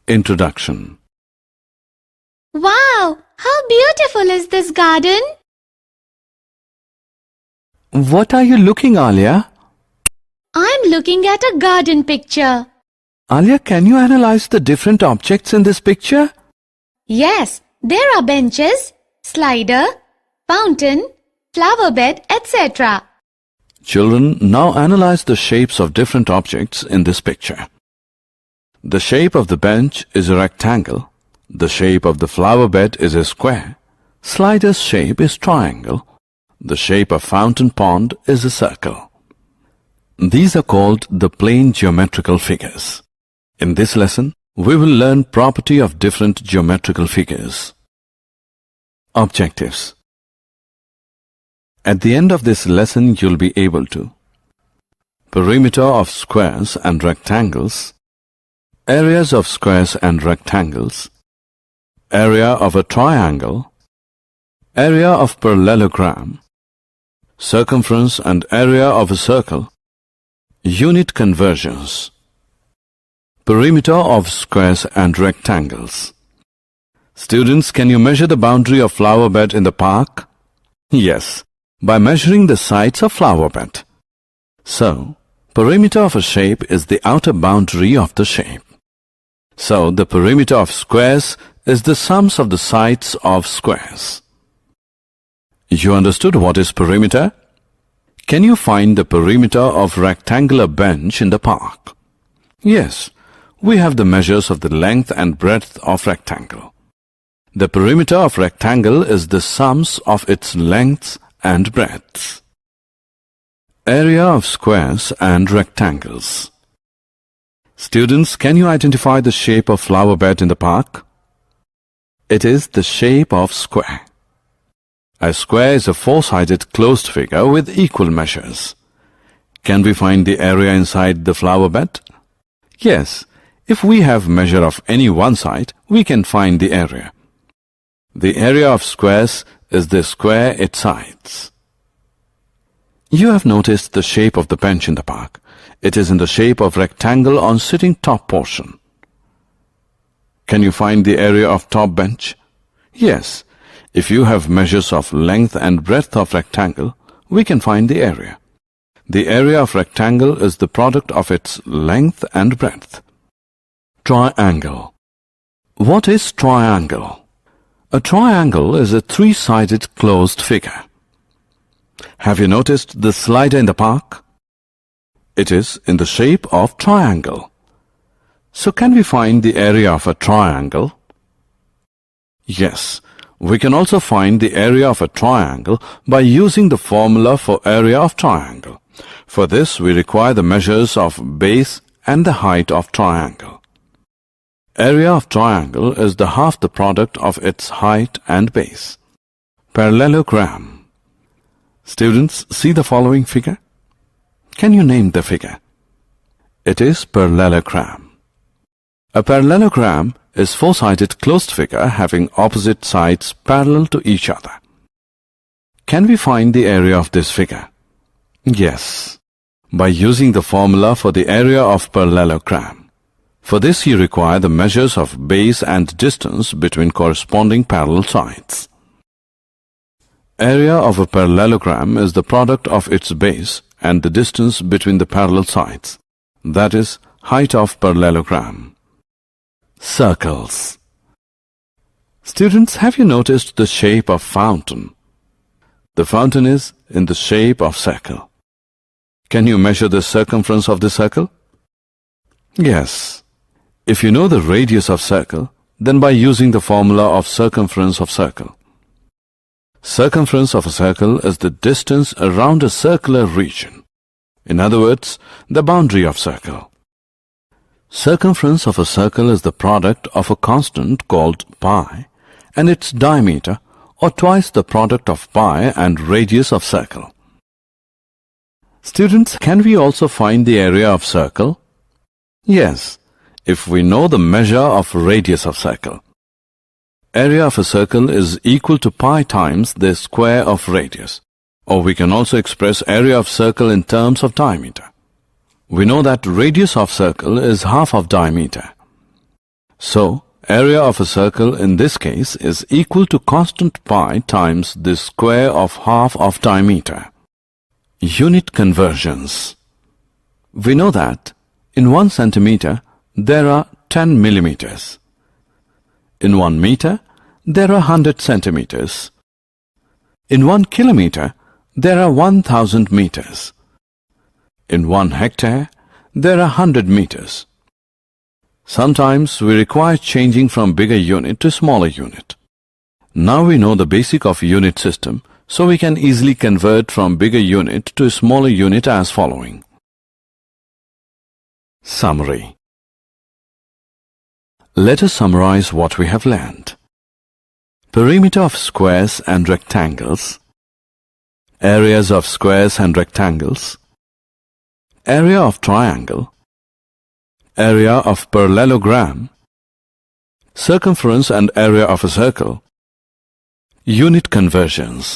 Introduction. Wow! How beautiful is this garden? What are you looking, Alia? I'm looking at a garden picture. Alia, can you analyze the different objects in this picture? Yes, there are benches, slider, fountain, flower bed, etc. Children, now analyze the shapes of different objects in this picture. The shape of the bench is a rectangle. The shape of the flower bed is a square. Slider's shape is triangle. The shape of fountain pond is a circle. These are called the plane geometrical figures. In this lesson, we will learn property of different geometrical figures. Objectives. At the end of this lesson, you'll be able to perimeter of squares and rectangles, areas of squares and rectangles, area of a triangle, area of parallelogram, circumference and area of a circle, unit conversions, perimeter of squares and rectangles. Students, can you measure the boundary of flower bed in the park? Yes, by measuring the sides of flower bed. So, perimeter of a shape is the outer boundary of the shape. So, the perimeter of squares is the sums of the sides of squares. You understood what is perimeter? Can you find the perimeter of rectangular bench in the park? Yes, we have the measures of the length and breadth of rectangle. The perimeter of rectangle is the sums of its lengths and breadths. Area of squares and rectangles. Students, can you identify the shape of flower bed in the park? It is the shape of square. A square is a four-sided closed figure with equal measures. Can we find the area inside the flower bed? Yes, if we have measure of any one side, we can find the area. The area of squares is the square its sides. You have noticed the shape of the bench in the park. It is in the shape of rectangle on sitting top portion. Can you find the area of top bench? Yes, if you have measures of length and breadth of rectangle, we can find the area. The area of rectangle is the product of its length and breadth. Triangle. What is triangle? A triangle is a three-sided closed figure. Have you noticed the slider in the park? It is in the shape of triangle. So can we find the area of a triangle? Yes, we can also find the area of a triangle by using the formula for area of triangle. For this, we require the measures of base and the height of triangle. Area of triangle is the half the product of its height and base. Parallelogram. Students, see the following figure. Can you name the figure? It is parallelogram. A parallelogram is four-sided closed figure having opposite sides parallel to each other. Can we find the area of this figure? Yes, by using the formula for the area of parallelogram. For this you require the measures of base and distance between corresponding parallel sides. Area of a parallelogram is the product of its base and the distance between the parallel sides, that is, height of parallelogram. Circles. Students, have you noticed the shape of fountain? The fountain is in the shape of circle. Can you measure the circumference of the circle? Yes. If you know the radius of circle, then by using the formula of circumference of circle. Circumference of a circle is the distance around a circular region. In other words, the boundary of circle. Circumference of a circle is the product of a constant called pi and its diameter, or twice the product of pi and radius of circle. Students, can we also find the area of circle? Yes, if we know the measure of radius of circle. Area of a circle is equal to pi times the square of radius, or we can also express area of circle in terms of diameter. We know that radius of circle is half of diameter. So, area of a circle in this case is equal to constant pi times the square of half of diameter. Unit conversions. We know that in 1 centimeter there are 10 millimeters. In 1 meter there are 100 centimeters. In 1 kilometer there are 1000 meters. In 1 hectare there are 100 meters. Sometimes we require changing from bigger unit to smaller unit. Now we know the basic of unit system, so we can easily convert from bigger unit to smaller unit as following. Summary. Let us summarize what we have learned. Perimeter of squares and rectangles, areas of squares and rectangles, area of triangle, area of parallelogram, circumference and area of a circle, unit conversions.